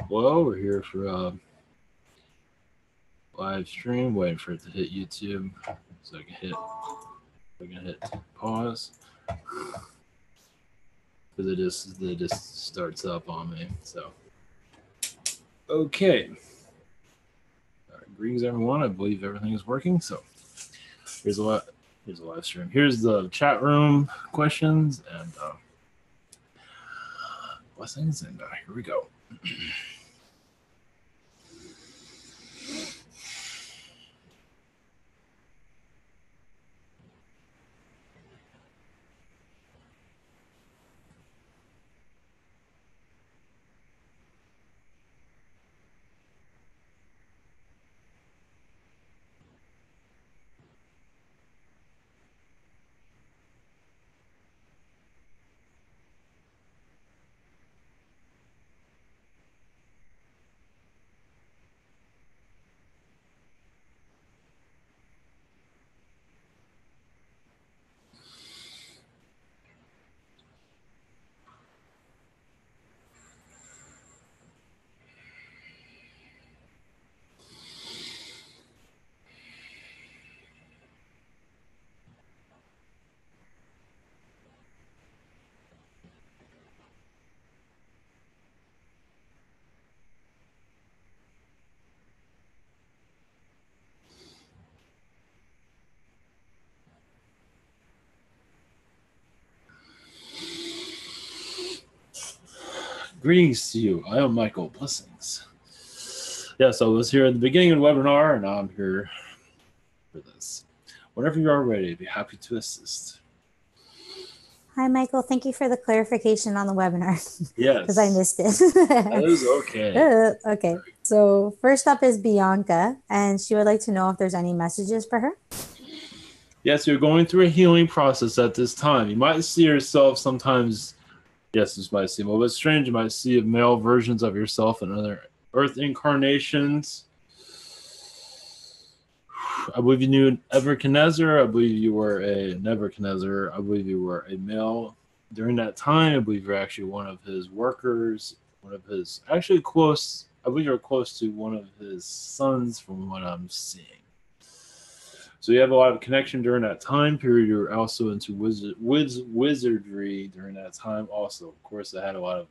Well, we're here for live stream, waiting for it to hit YouTube, so I can hit pause because it just starts up on me. So okay, all right, greetings everyone. I believe everything is working. So here's a lot. Here's a live stream. Here's the chat room questions and blessings, and here we go. Greetings to you. I am Michael. Blessings. Yes, I was here at the beginning of the webinar, and now I'm here for this. Whenever you are ready, I'd be happy to assist. Hi, Michael. Thank you for the clarification on the webinar. Yes. Because I missed it. That is okay. Okay. So first up is Bianca, and she would like to know if there's any messages for her. Yes, you're going through a healing process at this time. You might see yourself sometimes. Yes, this might seem a little bit strange. You might see male versions of yourself in other Earth incarnations. I believe you knew Nebuchadnezzar. I believe you were a Nebuchadnezzar. I believe you were a male during that time. I believe you're actually one of his workers, one of his actually close. I believe you're close to one of his sons, from what I'm seeing. So you have a lot of connection during that time period. You're also into wizardry during that time. Also, of course, I had a lot of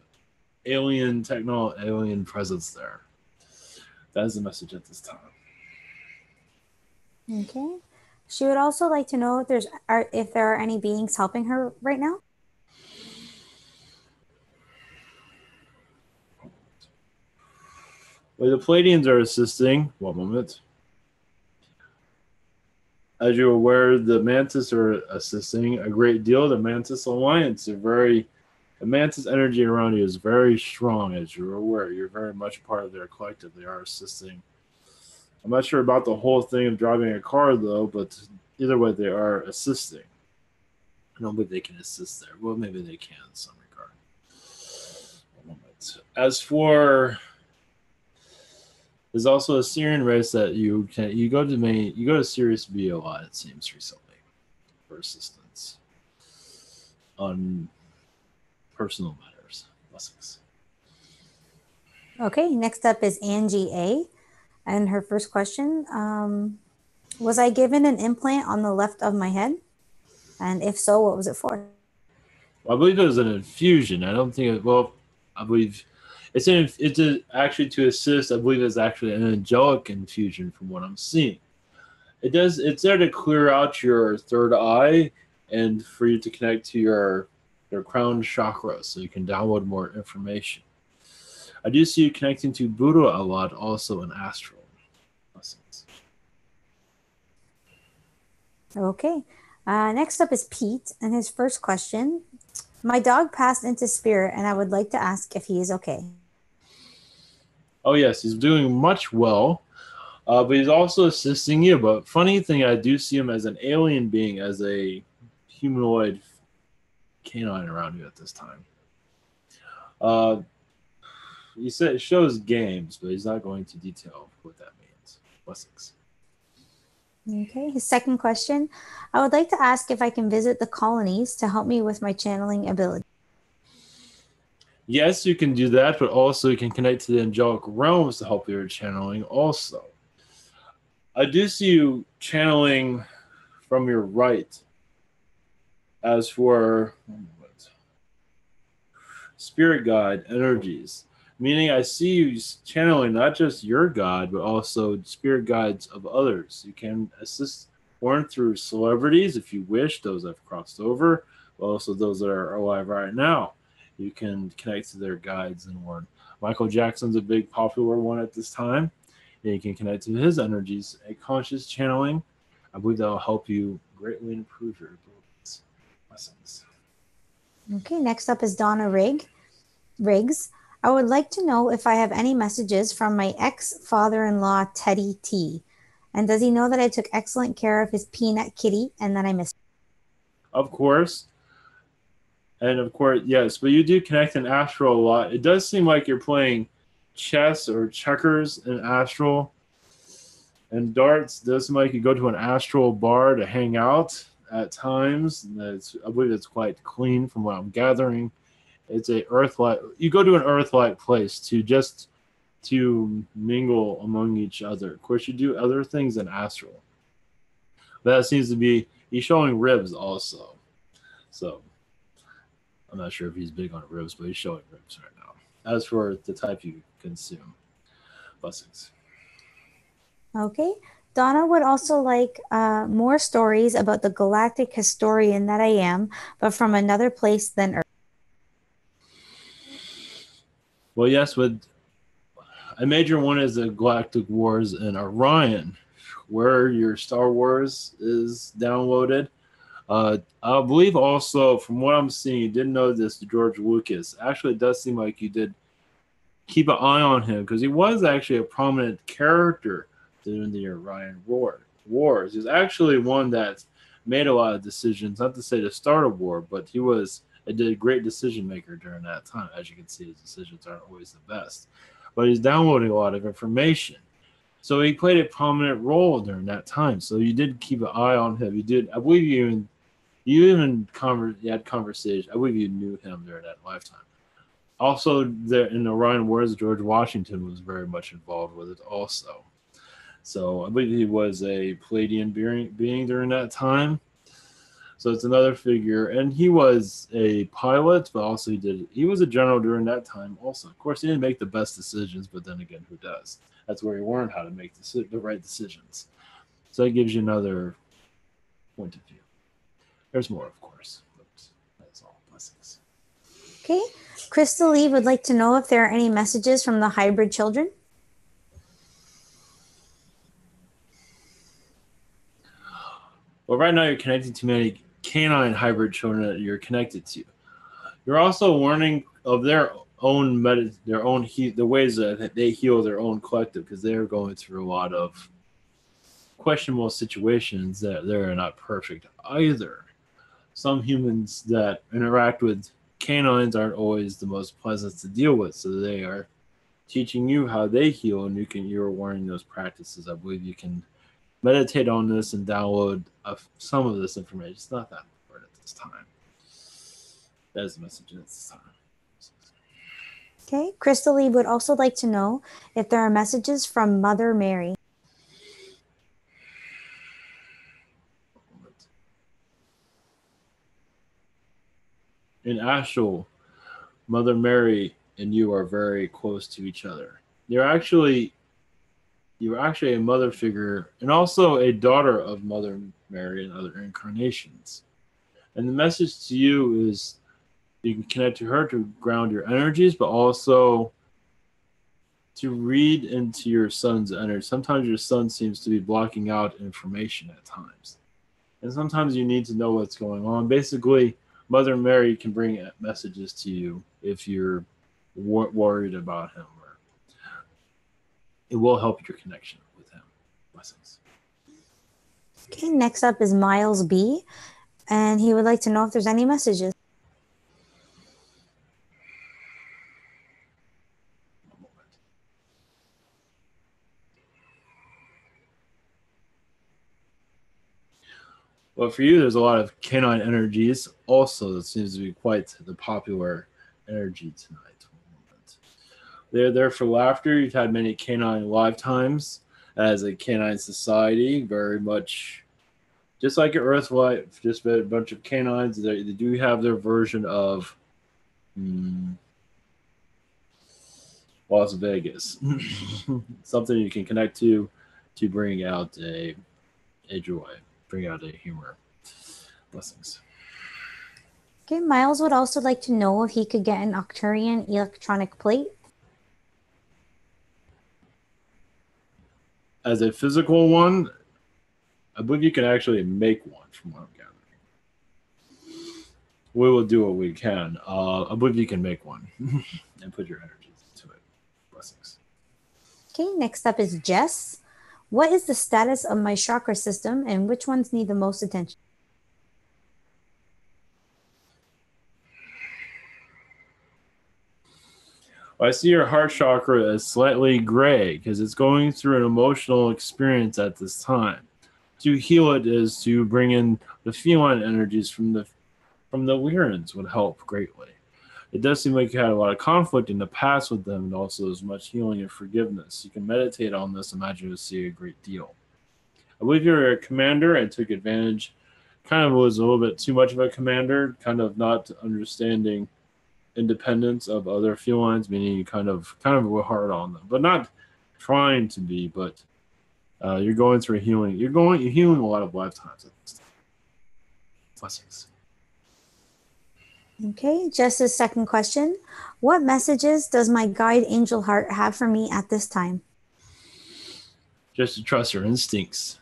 alien technology, alien presence there. That is the message at this time. Okay. She would also like to know if there are any beings helping her right now. Well, the Palladians are assisting. One moment. As you're aware, the Mantis are assisting a great deal. The Mantis Alliance the Mantis energy around you is very strong, as you're aware. You're very much part of their collective. They are assisting. I'm not sure about the whole thing of driving a car, though, but either way, they are assisting. I don't believe they can assist there. Well, maybe they can in some regard. One moment. As for, there's also a Syrian race that you go to Sirius B a lot, it seems, recently for assistance on personal matters. Blessings. Okay. Next up is Angie A. And her first question, was I given an implant on the left of my head? And if so, what was it for? Well, I believe it was an infusion. I don't think it, well, I believe it's actually to assist. I believe it's actually an angelic infusion from what I'm seeing. It's there to clear out your third eye and for you to connect to your crown chakra so you can download more information. I do see you connecting to Buddha a lot, also in astral. Blessings. Okay. Next up is Pete, and his first question. My dog passed into spirit, and I would like to ask if he is okay. Oh, yes, he's doing much well, but he's also assisting you. But funny thing, I do see him as an alien being, as a humanoid canine around you at this time. He said it shows games, but he's not going to detail what that means. Blessings. Okay, his second question. I would like to ask if I can visit the colonies to help me with my channeling ability. Yes, you can do that, but also you can connect to the angelic realms to help your channeling also. I do see you channeling from your right. As for spirit guide energies, meaning I see you channeling not just your god, but also spirit guides of others. You can assist born through celebrities if you wish, those that have crossed over, but also those that are alive right now. You can connect to their guides and one. Michael Jackson's a big popular one at this time. And you can connect to his energies. A conscious channeling, I believe that will help you greatly improve your abilities. Blessings. Okay, next up is Donna Riggs. I would like to know if I have any messages from my ex father in law, Teddy T. And does he know that I took excellent care of his peanut kitty and that I missed Of course, and of course, yes, but you do connect in astral a lot. It does seem like you're playing chess or checkers in astral, and darts. It does seem like you go to an astral bar to hang out at times. I believe it's quite clean from what I'm gathering. It's a earth-like. You go to an earth-like place to mingle among each other. Of course, you do other things in astral. That seems to be he's showing ribs also. So I'm not sure if he's big on ribs, but he's showing ribs right now. As for the type you consume, blessings. Okay. Donna would also like more stories about the galactic historian that I am, but from another place than Earth. Well, yes, with a major one is the Galactic Wars in Orion, where your Star Wars is downloaded. I believe also, from what I'm seeing, you didn't know this to George Lucas. Actually, it does seem like you did keep an eye on him because he was actually a prominent character during the Orion Wars. He was actually one that made a lot of decisions, not to say to start a war, but he was a great decision maker during that time. As you can see, his decisions aren't always the best. But he's downloading a lot of information. So he played a prominent role during that time. So you did keep an eye on him. You did, I believe you had conversation. I believe you knew him during that lifetime. Also, there in the Orion Wars, George Washington was very much involved with it. Also, so I believe he was a Palladian being during that time. So it's another figure, and he was a pilot, but also he was a general during that time. Also, of course, he didn't make the best decisions, but then again, who does? That's where he learned how to make the right decisions. So that gives you another point of view. There's more, of course, but that's all. Blessings. Okay. Crystal Lee would like to know if there are any messages from the hybrid children. Well, right now you're connected to many canine hybrid children that you're connected to. You're also learning of their own the ways that they heal their own collective because they're going through a lot of questionable situations that they're not perfect either. Some humans that interact with canines aren't always the most pleasant to deal with, so they are teaching you how they heal, and you're learning those practices. I believe you can meditate on this and download some of this information. It's not that important at this time. That is the message at this time. Okay. Crystal Lee would also like to know if there are messages from Mother Mary. In astral, Mother Mary and you are very close to each other. You're actually a mother figure and also a daughter of Mother Mary and other incarnations. And the message to you is you can connect to her to ground your energies, but also to read into your son's energy. Sometimes your son seems to be blocking out information at times. And sometimes you need to know what's going on. Basically, Mother Mary can bring messages to you if you're worried about him, or it will help your connection with him. Blessings. Okay. Next up is Miles B. And he would like to know if there's any messages. Well, for you, there's a lot of canine energies. Also, that seems to be quite the popular energy tonight. They're there for laughter. You've had many canine lifetimes as a canine society, very much just like your Earthlight, just a bunch of canines. They do have their version of mm, Las Vegas, something you can connect to bring out a joy, bring out a humor. Blessings. Okay, Miles would also like to know if he could get an Octurian electronic plate. As a physical one, I believe you can actually make one from what I'm gathering. We will do what we can. I believe you can make one and put your energies into it. Blessings. Okay, next up is Jess. What is the status of my chakra system and which ones need the most attention? I see your heart chakra as slightly gray because it's going through an emotional experience at this time. To heal it is to bring in the feline energies from the Weirans would help greatly. It does seem like you had a lot of conflict in the past with them, and also as much healing and forgiveness. You can meditate on this. Imagine you'll see a great deal. I believe you're a commander and took advantage. Kind of was a little bit too much of a commander, kind of not understanding independence of other felines, meaning you kind of were hard on them, but not trying to be. But you're going through healing. You're healing a lot of lifetimes at this time. Blessings. Okay, Jess's second question. What messages does my guide angel heart have for me at this time? Just to trust your instincts.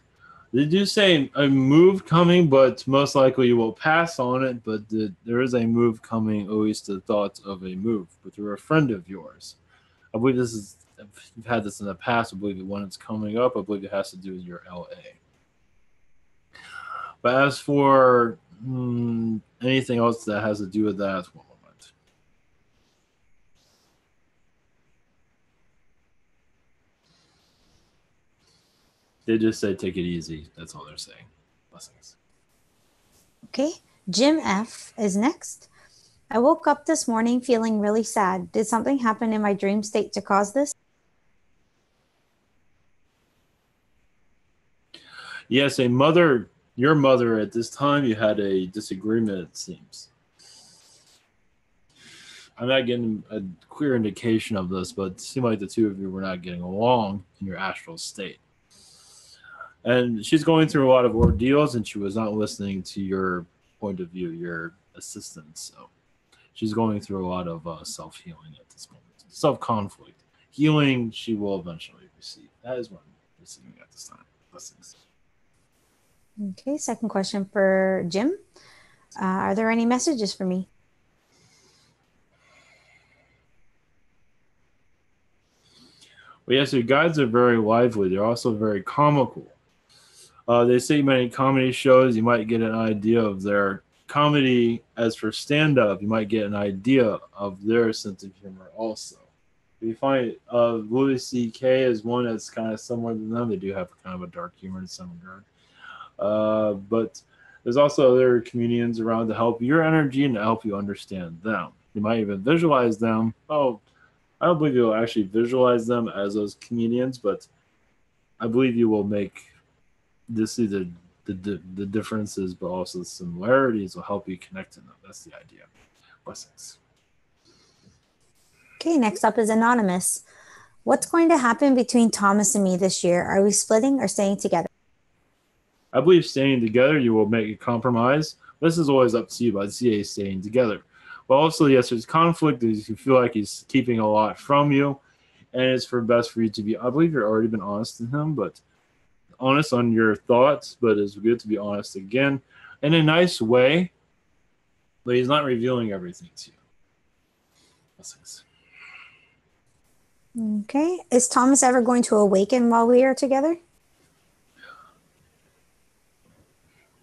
They do say a move coming, but most likely you will pass on it. But there is a move coming, always the thought of a move. But they're a friend of yours. I believe this is, if you've had this in the past, I believe the one that's coming up, I believe it has to do with your LA. But as for anything else that has to do with that, one moment. They just say take it easy. That's all they're saying. Blessings. Okay, Jim F is next. I woke up this morning feeling really sad. Did something happen in my dream state to cause this? Yes, your mother at this time, you had a disagreement, it seems. I'm not getting a clear indication of this, but it seemed like the two of you were not getting along in your astral state. And she's going through a lot of ordeals, and she was not listening to your point of view, your assistance. So she's going through a lot of self-healing at this moment. Self-conflict. Healing she will eventually receive. That is what I'm receiving at this time. Blessings. Okay, second question for Jim. Are there any messages for me? Well, yes, your guides are very lively. They're also very comical. They say many comedy shows, you might get an idea of their comedy. As for stand-up, you might get an idea of their sense of humor also. If you find Louis C.K. is one that's kind of similar to them. They do have kind of a dark humor in some regard. But there's also other comedians around to help your energy and to help you understand them. You might even visualize them. Oh, I don't believe you'll actually visualize them as those comedians, but I believe you will make this see the differences, but also the similarities will help you connect to them. That's the idea. Blessings. Okay, next up is Anonymous. What's going to happen between Thomas and me this year? Are we splitting or staying together? I believe staying together, you will make a compromise. This is always up to you, but I see a staying together. But also, yes, there's conflict. You feel like he's keeping a lot from you, and it's for best for you to be. I believe you've already been honest to him, but honest on your thoughts. But it's good to be honest again in a nice way. But he's not revealing everything to you. Blessings. Okay, is Thomas ever going to awaken while we are together?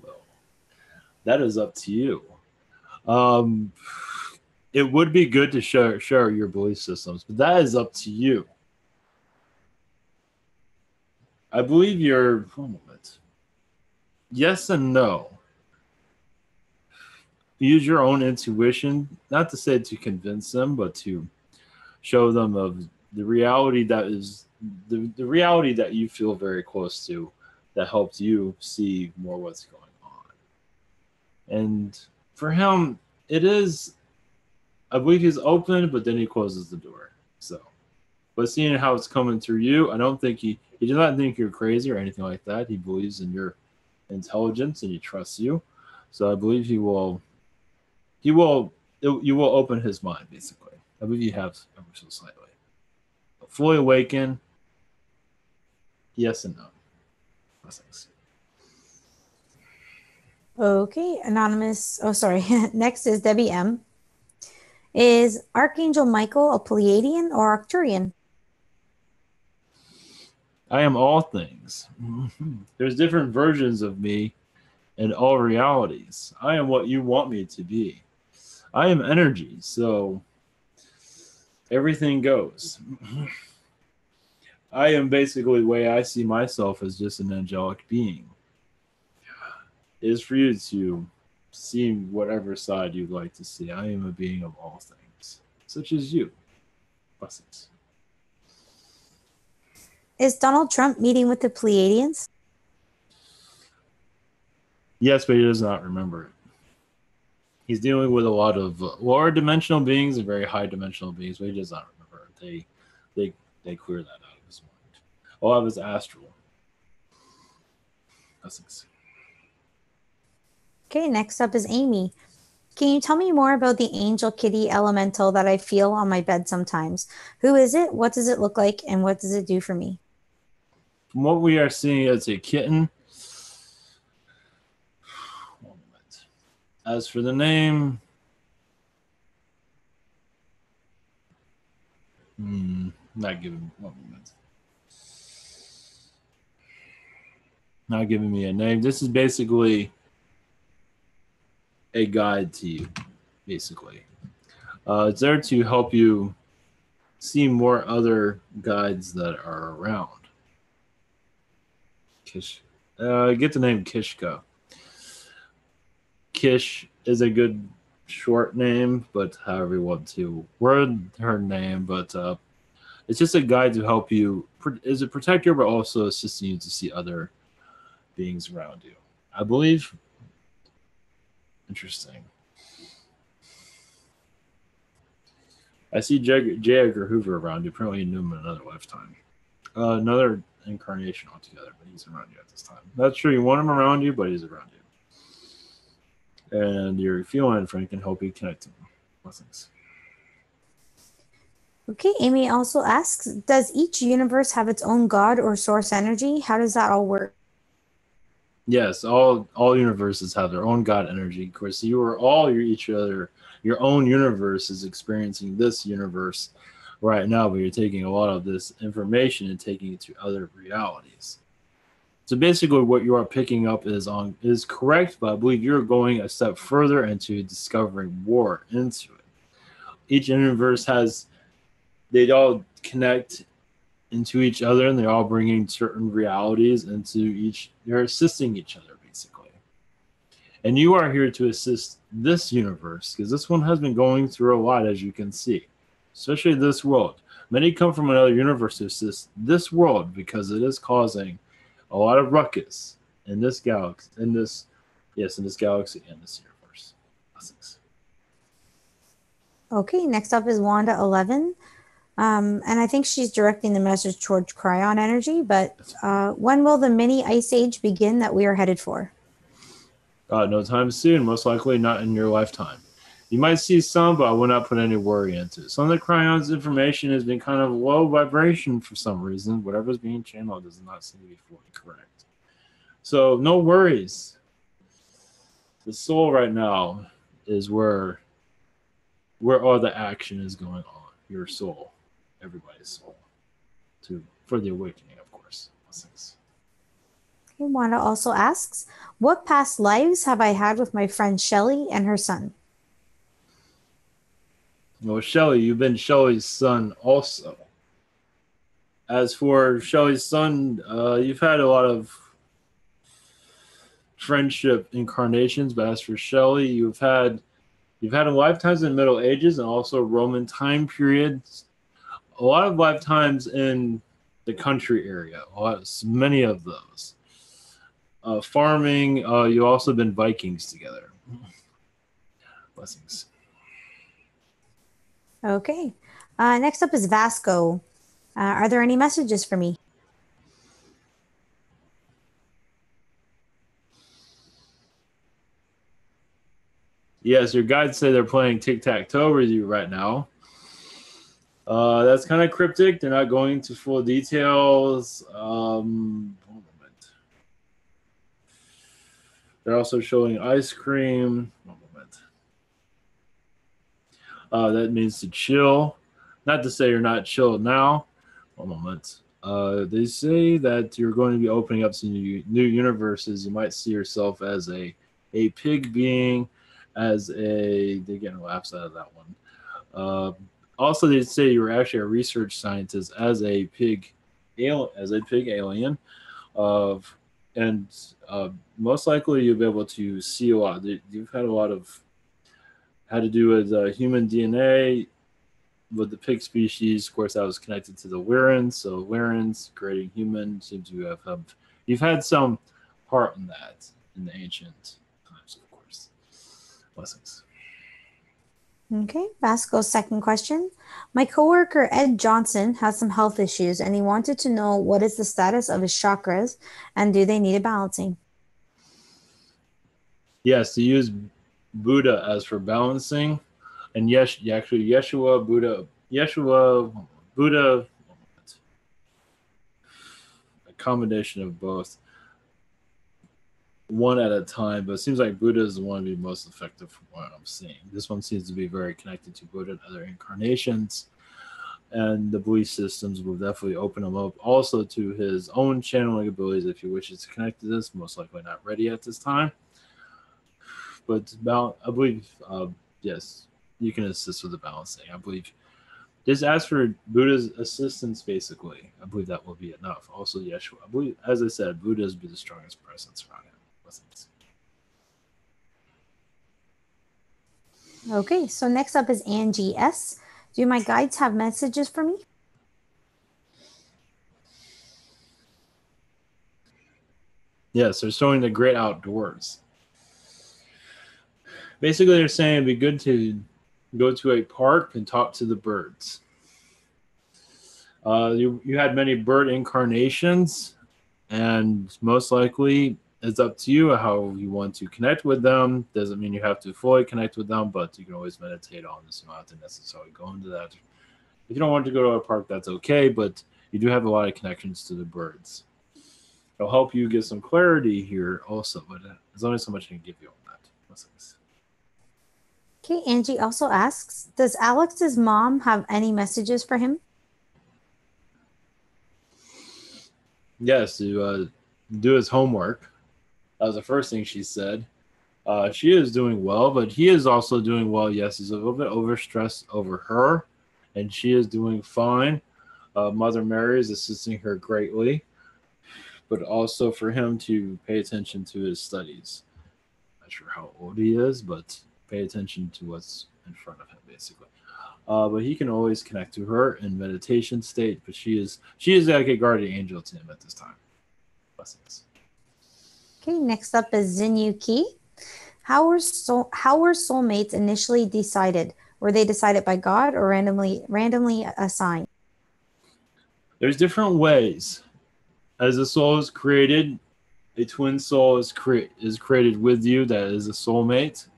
Well, that is up to you. Um, it would be good to share your belief systems, but that is up to you. I believe you're. One moment. Yes and no. Use your own intuition, not to say to convince them, but to show them of the reality that is the reality that you feel very close to, that helps you see more what's going on. And for him, it is, I believe he's open, but then he closes the door. So, but seeing how it's coming through you, I don't think he does not think you're crazy or anything like that. He believes in your intelligence and he trusts you. So I believe he will you will open his mind basically. I believe you have ever so slightly. But fully awaken, yes and no. Blessings. Okay, anonymous. Oh, sorry. Next is Debbie M. Is Archangel Michael a Pleiadian or Arcturian? I am all things. There's different versions of me in all realities. I am what you want me to be. I am energy, so everything goes. I am basically the way I see myself as just an angelic being. It is for you to see whatever side you'd like to see. I am a being of all things, such as you. Blessings. Is Donald Trump meeting with the Pleiadians? Yes, but he does not remember it. He's dealing with a lot of lower dimensional beings and very high dimensional beings, but he does not remember it. They clear that out of his mind. All of his astral. Blessings. Okay, next up is Amy. Can you tell me more about the angel kitty elemental that I feel on my bed sometimes? Who is it? What does it look like? And what does it do for me? From what we are seeing, it's a kitten. As for the name, not giving 1 moment. Not giving me a name. This is basically a guide to you, basically. It's there to help you see more other guides that are around. Get the name Kishka. Kish is a good short name, but however you want to word her name, but it's just a guide to help you as a protector, but also assisting you to see other beings around you. I believe. Interesting. I see J. Edgar Hoover around you. Apparently, you knew him in another lifetime. Another incarnation altogether, but he's around you at this time. Not sure you want him around you, but he's around you. And you're feeling Frank and hope you connect to him. Blessings. Okay, Amy also asks, does each universe have its own god or source energy? How does that all work? Yes, all universes have their own God energy. Of course, you are all each other. Your own universe is experiencing this universe right now, but you're taking a lot of this information and taking it to other realities. So basically, what you are picking up is correct, but I believe you're going a step further into discovering more into it. Each universe they all connect into each other, and they're all bringing certain realities into each. They're assisting each other basically, and you are here to assist this universe because this one has been going through a lot, as you can see, especially this world. Many come from another universe to assist this world because it is causing a lot of ruckus in this galaxy, in this galaxy and this universe. Blessings. Okay, next up is Wanda 11. And I think she's directing the message towards Cryon energy, but when will the mini ice age begin that we are headed for? No time soon, most likely not in your lifetime. You might see some, but I will not put any worry into it. Some of the Cryon's information has been kind of low vibration for some reason. Whatever's being channeled does not seem to be fully correct. So no worries. The soul right now is where all the action is going on. Your soul. Everybody's soul for the awakening, of course. Blessings. Okay, Wanda also asks, what past lives have I had with my friend Shelly and her son? Well, Shelly, you've been Shelly's son also. As for Shelly's son, you've had a lot of friendship incarnations, but as for Shelly, you've had lifetimes in the Middle Ages and also Roman time periods. a lot of lifetimes in the country area. Many of those. Farming. You also been Vikings together. Blessings. Okay. Next up is Vasco. Are there any messages for me? Yes, your guides say they're playing tic-tac-toe with you right now. That's kind of cryptic. They're not going into full details. One moment. They're also showing ice cream. One moment. That means to chill. Not to say you're not chill now. One moment. They say that you're going to be opening up some new universes. You might see yourself as a pig being, as a. They're getting laughs out of that one. Also, they say you were actually a research scientist as a pig alien, of and most likely you'll be able to see a lot. You've had a lot of had to do with human DNA with the pig species. Of course, that was connected to the Wirrans. So Wirrans creating human seem to have you've had some part in that in the ancient times, of course. Blessings. Okay, Vasco's second question. My coworker Ed Johnson has some health issues and he wanted to know what is the status of his chakras and do they need a balancing? Yes, to use Buddha as for balancing, and yes, actually Buddha, a combination of both, one at a time. But it seems like Buddha is the one to be most effective from what I'm seeing. This one seems to be very connected to Buddha and other incarnations, and the belief systems will definitely open him up also to his own channeling abilities if he wishes to connect to this. Most likely not ready at this time. But I believe, yes, you can assist with the balancing. I believe just ask for Buddha's assistance, basically. I believe that will be enough. Also, Yeshua. I believe, as I said, Buddha's be the strongest presence around him. Blessings. Okay, so next up is Angie S. Do my guides have messages for me? Yes, they're showing the great outdoors. Basically, they're saying it'd be good to go to a park and talk to the birds. You had many bird incarnations, and most likely it's up to you how you want to connect with them. Doesn't mean you have to fully connect with them, but you can always meditate on this. You don't have to necessarily go into that. If you don't want to go to a park, that's okay, but you do have a lot of connections to the birds. It'll help you get some clarity here also, but there's only so much I can give you on that. Blessings. Okay, Angie also asks, does Alex's mom have any messages for him? Yes, to do his homework. That was the first thing she said. She is doing well, but he is also doing well. Yes, he's a little bit overstressed over her, and she is doing fine. Mother Mary is assisting her greatly, but also for him to pay attention to his studies. Not sure how old he is, but pay attention to what's in front of him, basically. But he can always connect to her in meditation state. But she is like a guardian angel to him at this time. Blessings. Okay, next up is Zinyu Ki. How were soulmates initially decided? Were they decided by God or randomly assigned? There's different ways. As a soul is created, a twin soul is created with you that is a soulmate.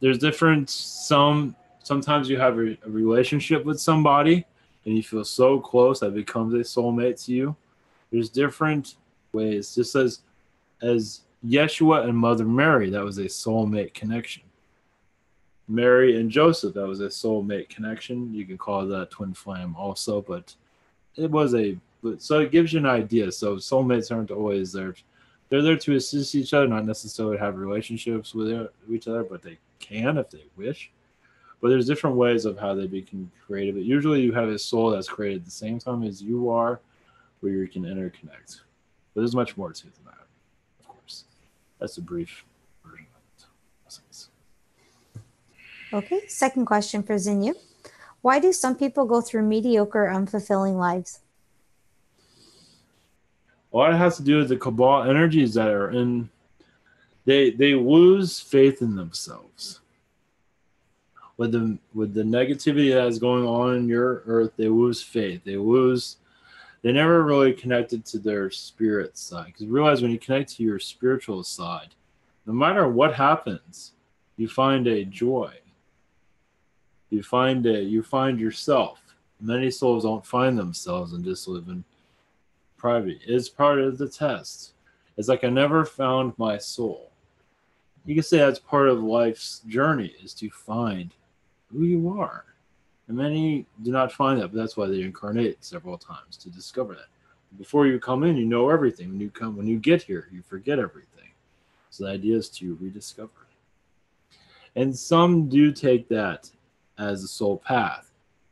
There's different sometimes you have a relationship with somebody and you feel so close that it becomes a soulmate to you. There's different ways. Just as Yeshua and Mother Mary, that was a soulmate connection. Mary and Joseph, that was a soulmate connection. You can call that twin flame also, but it was so it gives you an idea. So soulmates aren't always there. They're there to assist each other, not necessarily have relationships with each other, but they can if they wish. But there's different ways of how they become creative. But usually you have a soul that's created at the same time as you are, where you can interconnect. But there's much more to it than that, of course. That's a brief version of it. Okay, second question for Zinyu. Why do some people go through mediocre, unfulfilling lives? A lot has to do with the cabal energies that are in. They lose faith in themselves. With the negativity that is going on in your earth, they lose faith. They never really connected to their spirit side. Because realize when you connect to your spiritual side, no matter what happens, you find a joy. You find yourself. Many souls don't find themselves and just live in private. It's part of the test. It's like I never found my soul. You can say that's part of life's journey is to find who you are. And many do not find that, but that's why they incarnate several times to discover that. Before you come in, you know everything. When you get here, you forget everything. So the idea is to rediscover. And some do take that as the soul path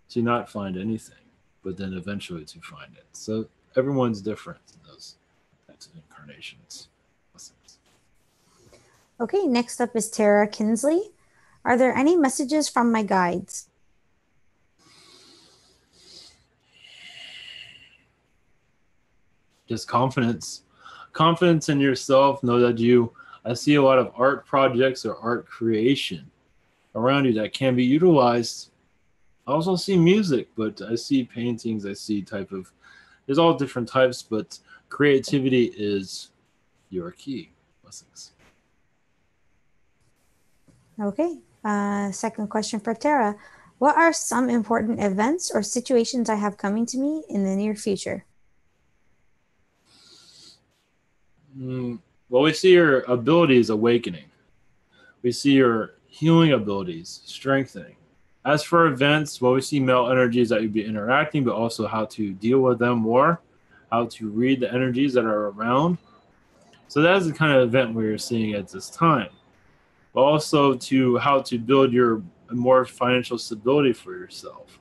to not find anything, but then eventually to find it. So everyone's different in those types of incarnations. Okay, next up is Tara Kinsley. Are there any messages from my guides? Just confidence in yourself. Know that I see a lot of art projects or art creation around you that can be utilized. I also see music, but I see paintings. I see there's all different types, but creativity is your key. Blessings. Okay, second question for Tara. What are some important events or situations I have coming to me in the near future? Well, we see your abilities awakening. We see your healing abilities strengthening. As for events, well, we see male energies that you'd be interacting, but also how to deal with them more, how to read the energies that are around. So that's the kind of event we're seeing at this time. But also to how to build your more financial stability for yourself.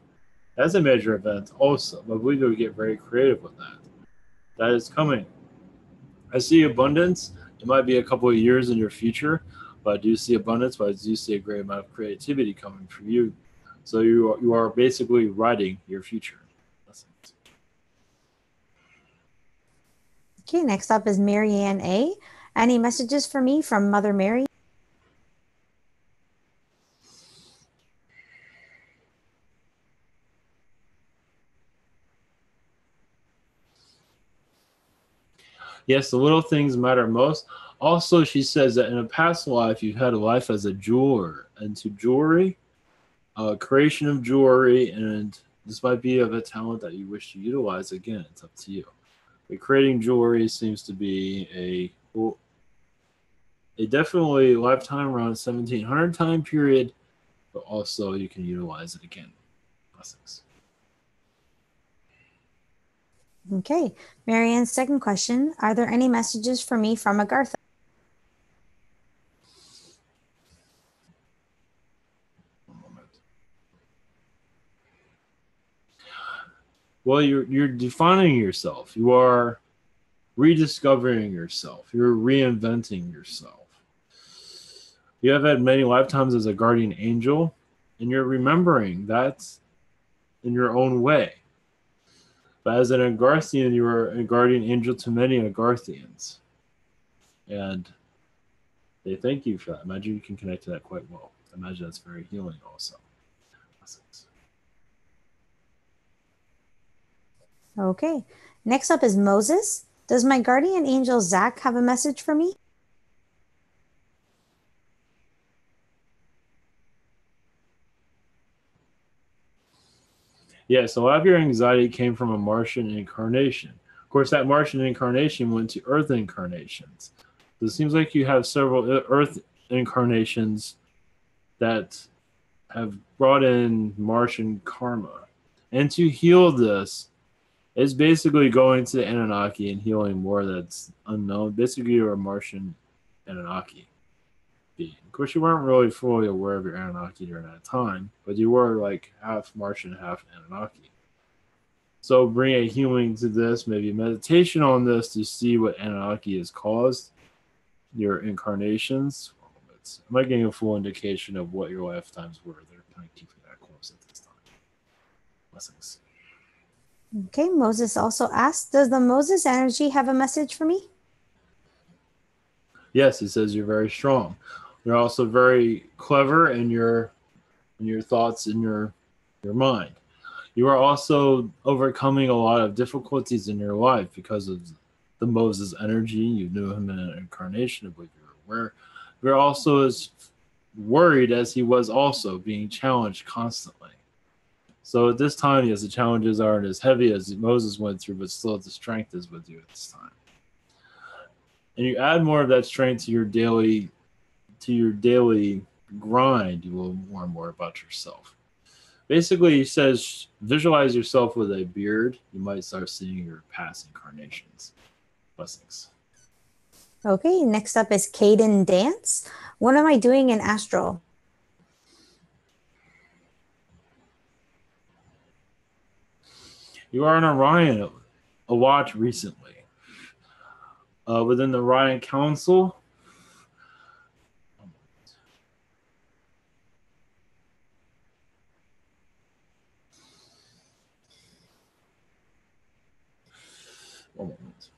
That's a major event also, but we do get very creative with that. That is coming. I see abundance. It might be a couple of years in your future, but I do see abundance, but I do see a great amount of creativity coming from you. So you are basically writing your future. Okay, next up is Marianne A. Any messages for me from Mother Mary? Yes, the little things matter most. Also, she says that in a past life, you've had a life as a jeweler, and to jewelry, creation of jewelry, and this might be of a talent that you wish to utilize. Again, it's up to you. But creating jewelry seems to be a definitely lifetime around 1700 time period, but also you can utilize it again. Blessings. Okay, Marianne's second question. Are there any messages for me from Agartha? Well, you're defining yourself. You are rediscovering yourself. You're reinventing yourself. You have had many lifetimes as a guardian angel, and you're remembering that in your own way. But as an Agarthian, you are a guardian angel to many Agarthians. And they thank you for that. Imagine you can connect to that quite well. Imagine that's very healing also. Okay, next up is Moses. Does my guardian angel Zach have a message for me? Yeah, so a lot of your anxiety came from a Martian incarnation. Of course, that Martian incarnation went to Earth incarnations. So it seems like you have several Earth incarnations that have brought in Martian karma. And to heal this, it's basically going to the Anunnaki and healing more that's unknown. Basically, you're a Martian Anunnaki being. Of course, you weren't really fully aware of your Anunnaki during that time, but you were like half Martian, half Anunnaki. So bring a healing to this, maybe meditation on this to see what Anunnaki has caused, your incarnations. Am I getting a full indication of what your lifetimes were? They're kind of keeping that close at this time. Blessings. Okay, Moses also asked, does the Moses energy have a message for me? Yes, he says you're very strong. You're also very clever in your thoughts and your mind. You are also overcoming a lot of difficulties in your life because of the Moses energy. You knew him in an incarnation, I believe you were aware. You're also as worried as he was, also being challenged constantly. So at this time, yes, the challenges aren't as heavy as Moses went through, but still the strength is with you at this time. And you add more of that strength to your daily grind, you will learn more about yourself. Basically, he says, visualize yourself with a beard. You might start seeing your past incarnations. Blessings. Okay, next up is Caden Dance. What am I doing in astral? You are in Orion a lot recently. Within the Orion Council, one moment.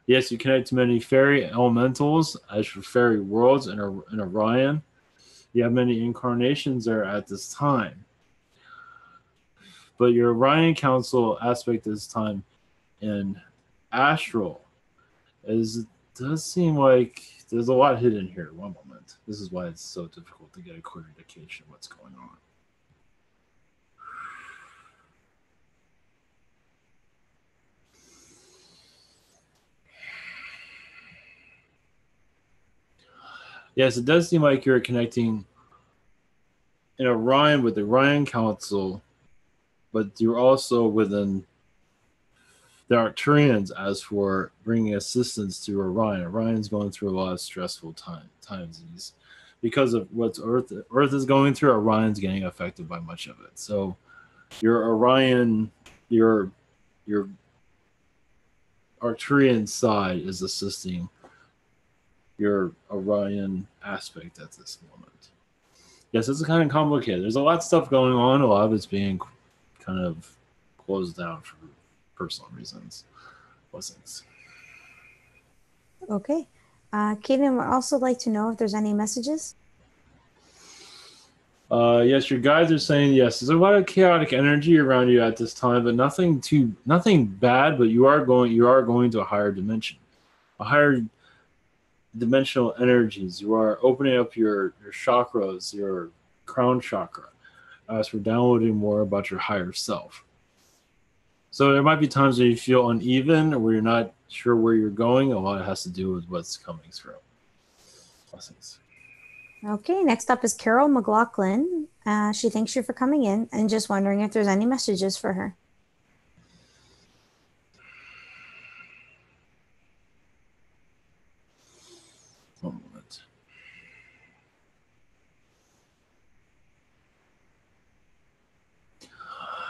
Yes, you connect to many fairy elementals. As for fairy worlds in Orion, you have many incarnations there at this time. But your Orion Council aspect this time in astral is does seem like there's a lot hidden here. One moment. This is why it's so difficult to get a clear indication of what's going on. Yes, it does seem like you're connecting in Orion with the Orion Council, but you're also within the Arcturians as for bringing assistance to Orion. Orion's going through a lot of stressful times. Because of what Earth is going through, Orion's getting affected by much of it. So your Orion, your Arcturian side is assisting your Orion aspect at this moment. Yes, it's kind of complicated. There's a lot of stuff going on. A lot of it's being kind of closed down for personal reasons. Blessings. Okay. Caden would also like to know if there's any messages. Yes, your guides are saying yes. There's a lot of chaotic energy around you at this time, but nothing bad. But you are going to a higher dimension, a higher dimensional energies. You are opening up your chakras, your crown chakra, as for downloading more about your higher self. So there might be times where you feel uneven or where you're not sure where you're going. A lot has to do with what's coming through. Blessings. Okay, next up is Carol McLaughlin. She thanks you for coming in and just wondering if there's any messages for her. One moment.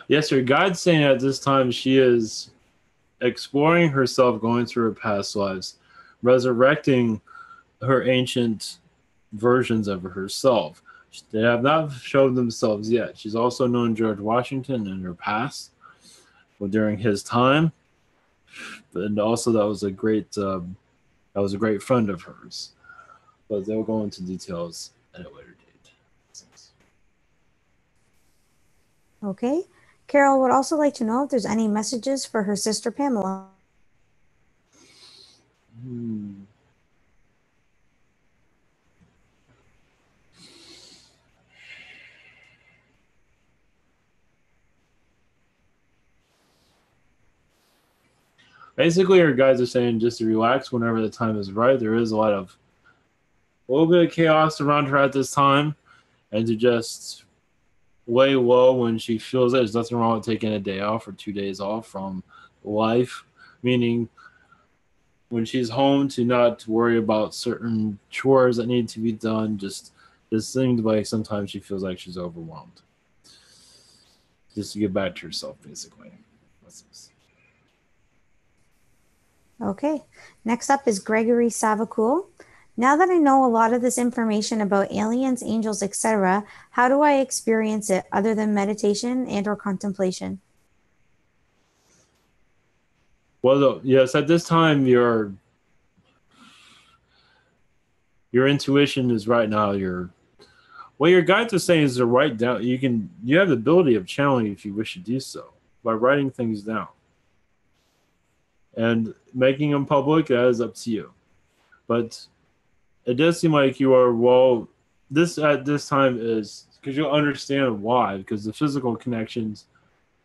Yes, your guide's saying at this time she is exploring herself, going through her past lives, resurrecting her ancient versions of herself. They have not shown themselves yet. She's also known George Washington in her past, well, during his time, and also that was a great friend of hers. But they'll go into details at a later date. Okay. Carol would also like to know if there's any messages for her sister Pamela. Basically, her guides are saying just to relax whenever the time is right. There is a little bit of chaos around her at this time, and to just lay low when she feels it. There's nothing wrong with taking a day off or 2 days off from life, meaning when she's home to not worry about certain chores that need to be done. Just this seems like sometimes she feels like she's overwhelmed. Just to get back to herself, basically. Okay. Next up is Gregory Savakul. Now that I know a lot of this information about aliens, angels, etc., how do I experience it other than meditation and or contemplation? Well, yes, at this time, your intuition is right now. What your guides are saying is to write down. You have the ability of channeling if you wish to do so by writing things down and making them public. That is up to you. But it does seem like you are this at this time is because you'll understand why, because the physical connections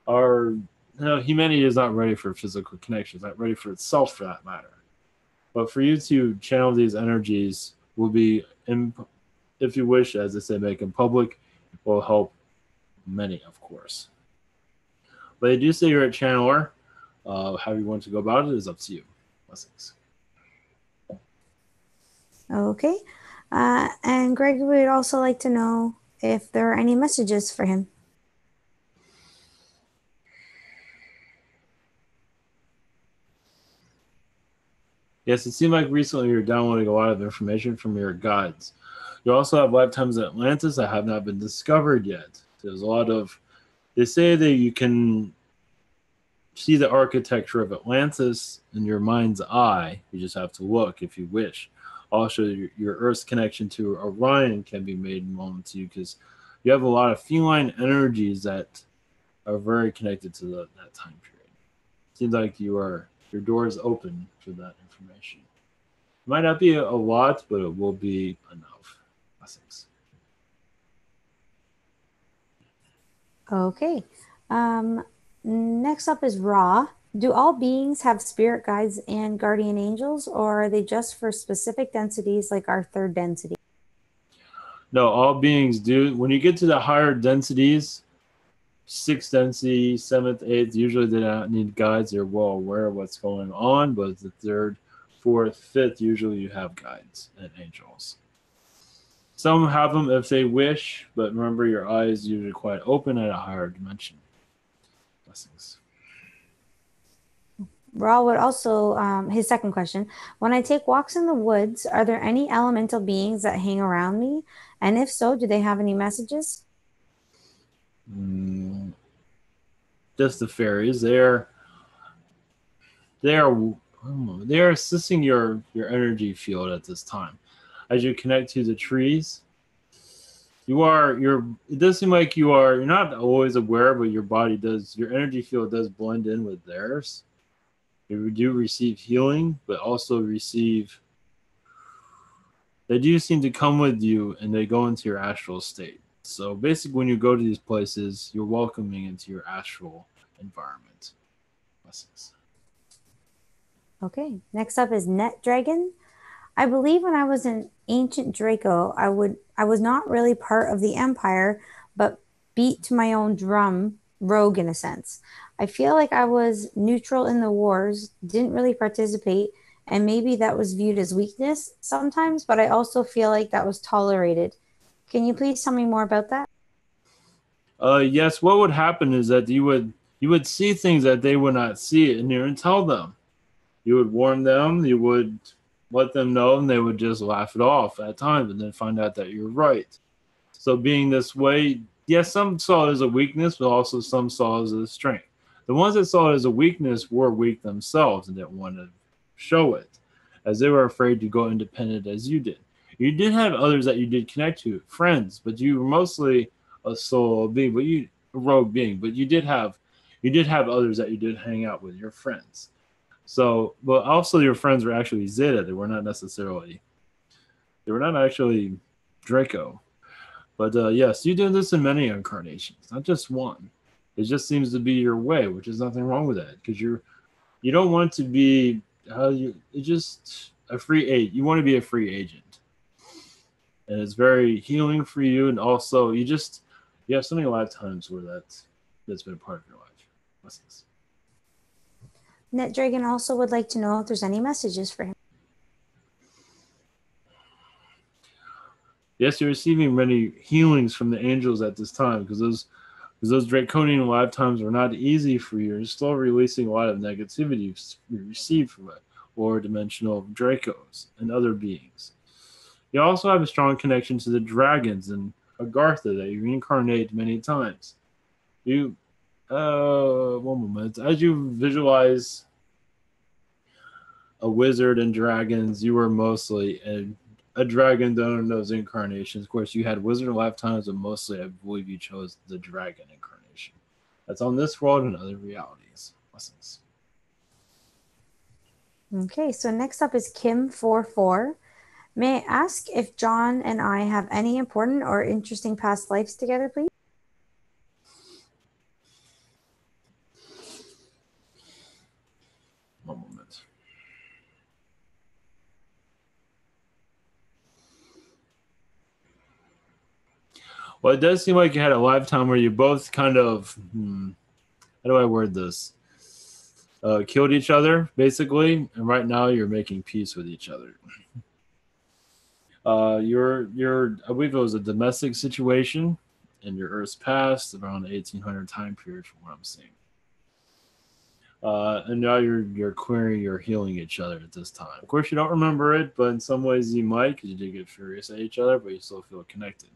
are humanity is not ready for physical connections, not ready for itself for that matter. But for you to channel these energies will be, if you wish, as they say, make them public, will help many, of course. But they do say you're a channeler. How you want to go about it is up to you. Blessings. Okay. And Greg would also like to know if there are any messages for him. Yes, it seemed like recently you're downloading a lot of information from your guides. You also have lifetimes in Atlantis that have not been discovered yet. There's a lot of, they say that you can see the architecture of Atlantis in your mind's eye. You just have to look if you wish. Also, your Earth's connection to Orion can be made known to you because you have a lot of feline energies that are very connected to that time period. Seems like your door is open for that information. It might not be a lot, but it will be enough. Blessings. Okay. Next up is Ra. Do all beings have spirit guides and guardian angels, or are they just for specific densities like our third density? No, all beings do. When you get to the higher densities, sixth density, seventh, eighth, usually they don't need guides. They're well aware of what's going on. But the third, fourth, fifth, usually you have guides and angels. Some have them if they wish, but remember your eye is usually quite open at a higher dimension. Blessings. Ra would also, his second question, when I take walks in the woods, are there any elemental beings that hang around me? And if so, do they have any messages? Just the fairies. They are assisting your energy field at this time. As you connect to the trees, it does seem like you're not always aware, but your energy field does blend in with theirs. You do receive healing, but also they do seem to come with you and they go into your astral state. So basically when you go to these places, you're welcoming into your astral environment. Blessings. Okay. Next up is Net Dragon. I believe when I was an ancient Draco, I was not really part of the Empire, but beat to my own drum, rogue in a sense. I feel like I was neutral in the wars, didn't really participate, and maybe that was viewed as weakness sometimes, but I also feel like that was tolerated. Can you please tell me more about that? Yes, what would happen is that you would see things that they would not see and you would tell them. You would warn them, you would let them know, and they would just laugh it off at times and then find out that you're right. So being this way, yes, some saw it as a weakness, but also some saw it as a strength. The ones that saw it as a weakness were weak themselves and didn't want to show it, as they were afraid to go independent as you did. You did have others that you did connect to, friends, but you were mostly a solo being, a rogue being, but you did have others that you did hang out with, your friends. So, but also your friends were actually Zeta. They were not actually Draco. But yes, you do this in many incarnations, not just one. It just seems to be your way, which is nothing wrong with that because you don't want to be it's just a free agent. You want to be a free agent, and it's very healing for you. And also, you have so many lifetimes where that's been a part of your life. Blessings. Net Dragon also would like to know if there's any messages for him. Yes, you're receiving many healings from the angels at this time because those draconian lifetimes were not easy for you. You're still releasing a lot of negativity you received from it, or dimensional Dracos and other beings. You also have a strong connection to the dragons and Agartha that you reincarnate many times. You, one moment. As you visualize a wizard and dragons, you were mostly a dragon during those incarnations. Of course, you had wizard lifetimes, but mostly I believe you chose the dragon incarnation. That's on this world and other realities. Blessings. Okay, so next up is Kim44. May I ask if John and I have any important or interesting past lives together, please? One moment. Well, it does seem like you had a lifetime where you both kind of, how do I word this? Killed each other, basically, and right now you're making peace with each other. I believe it was a domestic situation in your Earth's past, around the 1800 time period, from what I'm seeing. And now you're querying, you're healing each other at this time. Of course, you don't remember it, but in some ways you might, because you did get furious at each other, but you still feel connected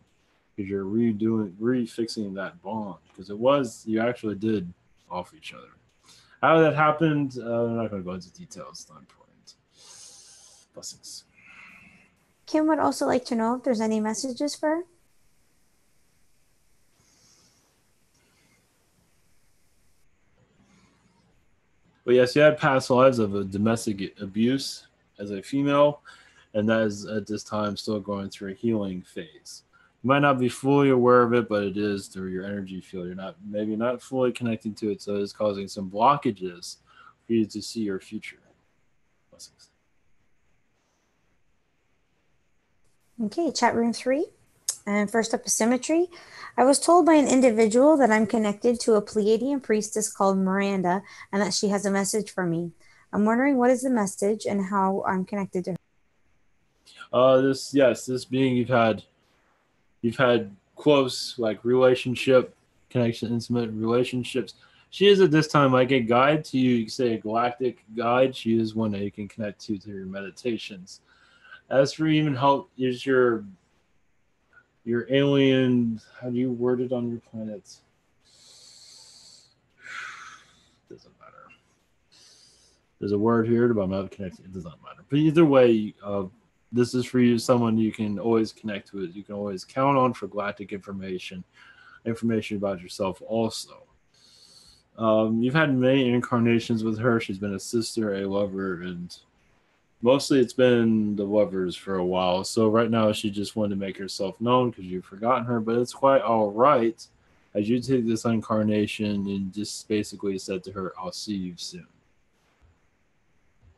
because you're refixing that bond. Because it was you actually did off each other. How that happened, I'm not going to go into details. It's not important. Blessings. Kim would also like to know if there's any messages for her. But yes, you had past lives of a domestic abuse as a female, and that is at this time still going through a healing phase. You might not be fully aware of it, but it is through your energy field. You're not maybe not fully connecting to it, so it's causing some blockages for you to see your future. Blessings. Okay, chat room 3. And first up is symmetry. I was told by an individual that I'm connected to a Pleiadian priestess called Miranda and that she has a message for me. I'm wondering what is the message and how I'm connected to her. This being you've had close like relationship connection, intimate relationships. She is at this time like a guide to you. You can say a galactic guide. She is one that you can connect to through your meditations. As for even help, is your alien. How do you word it on your planet? Doesn't matter. There's a word here, but I'm not connected. It does not matter. But either way, this is for you, someone you can always connect with. You can always count on for galactic information about yourself also. You've had many incarnations with her. She's been a sister, a lover, and mostly it's been the lovers for a while. So right now she just wanted to make herself known because you've forgotten her, but it's quite all right as you take this incarnation and just basically said to her, I'll see you soon.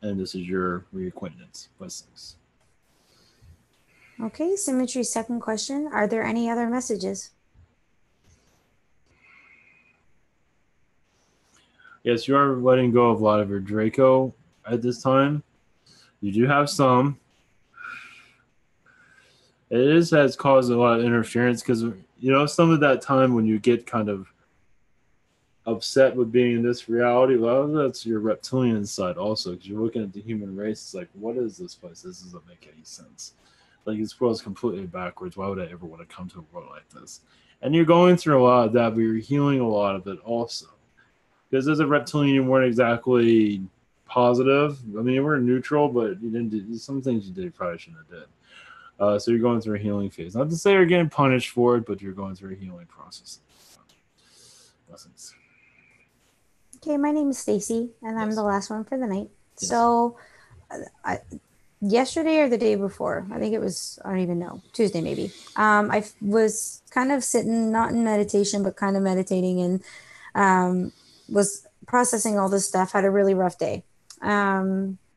And this is your reacquaintance. Blessings. Okay, symmetry's second question. Are there any other messages? Yes, you are letting go of a lot of your Draco at this time. You do have some. Has caused a lot of interference because some of that time when you get kind of upset with being in this reality, a lot of that's your reptilian side also because you're looking at the human race. It's like, what is this place? This doesn't make any sense. Like this world's completely backwards. Why would I ever want to come to a world like this? And you're going through a lot of that, but you're healing a lot of it also. Because as a reptilian, you weren't exactly positive. I mean, you were neutral, but you didn't do some things you did probably shouldn't have did. So you're going through a healing phase. Not to say you're getting punished for it, but you're going through a healing process. Blessings. Okay, my name is Stacy, and I'm the last one for the night. Yes. So, yesterday or the day before, I think it was, I don't even know, Tuesday maybe. I was kind of sitting, not in meditation, but kind of meditating and was processing all this stuff. Had a really rough day,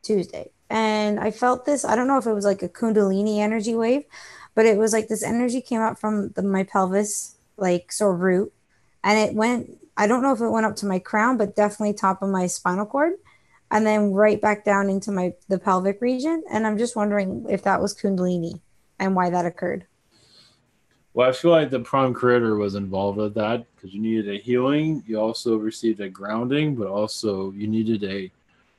Tuesday. And I felt this, I don't know if it was like a Kundalini energy wave, but it was like this energy came up from my pelvis, like sort of root. And it went, I don't know if it went up to my crown, but definitely top of my spinal cord. And then right back down into the pelvic region. And I'm just wondering if that was Kundalini and why that occurred. Well, I feel like the prime creator was involved with that because you needed a healing. You also received a grounding, but also you needed a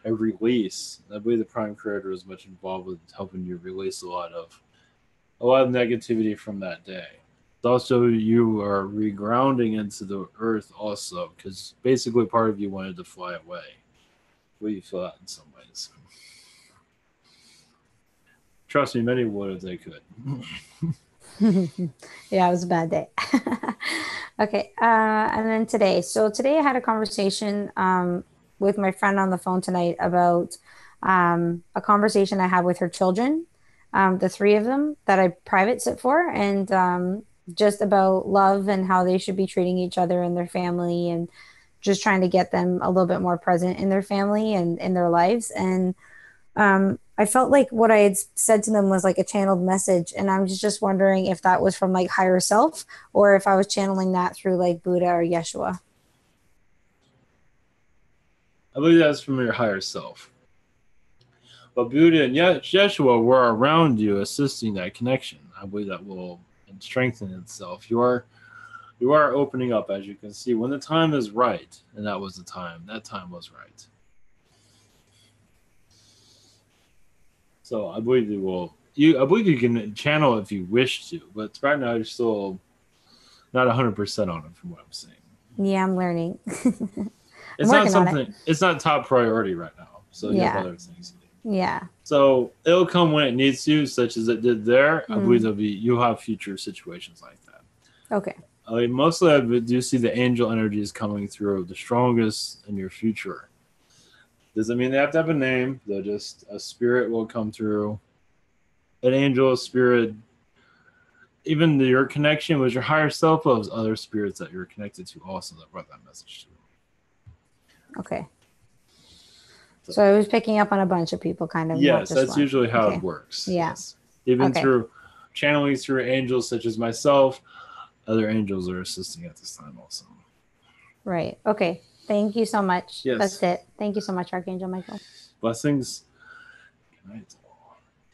release. I believe the prime creator was much involved with helping you release a lot of a lot of negativity from that day. Also, you are regrounding into the earth also, because basically part of you wanted to fly away. Well, you feel that in some ways. Trust me, many would if they could. Yeah, it was a bad day. Okay, and then today. So today I had a conversation with my friend on the phone tonight about a conversation I had with her children, the three of them that I private sit for, and just about love and how they should be treating each other and their family, and just trying to get them a little bit more present in their family and in their lives. And I felt like what I had said to them was like a channeled message, and I was just wondering if that was from like higher self or if I was channeling that through like Buddha or Yeshua. I believe that's from your higher self. But Buddha and Yeshua were around you, assisting that connection. I believe that will strengthen itself. You are opening up, as you can see, when the time is right, and that was the time. That time was right. So I believe you will. I believe you can channel if you wish to, but right now you're still not 100% on it, from what I'm saying. Yeah, I'm learning. I'm It's not working on it. something. It's not top priority right now. So you have Yeah. other things to do. Yeah. So it'll come when it needs to, such as it did there. I believe Mm. you'll have future situations like that. Okay. I mean, mostly I do see the angel energies coming through the strongest in your future. Doesn't mean they have to have a name. They're just a spirit will come through. An angel, a spirit, even your connection with your higher self of other spirits that you're connected to also that brought that message to you. Okay. So I was picking up on a bunch of people, kind of, not Yes, just that's one. usually how Okay. it works. Yeah. Yes. Even Okay. through channeling through angels such as myself, other angels are assisting at this time also. Right. Okay. Thank you so much. That's Yes. it. Thank you so much, Archangel Michael. Blessings. Good night.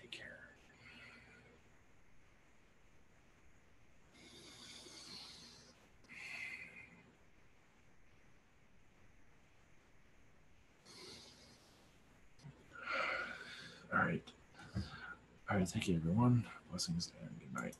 Take care. All right. All right. Thank you, everyone. Blessings and good night.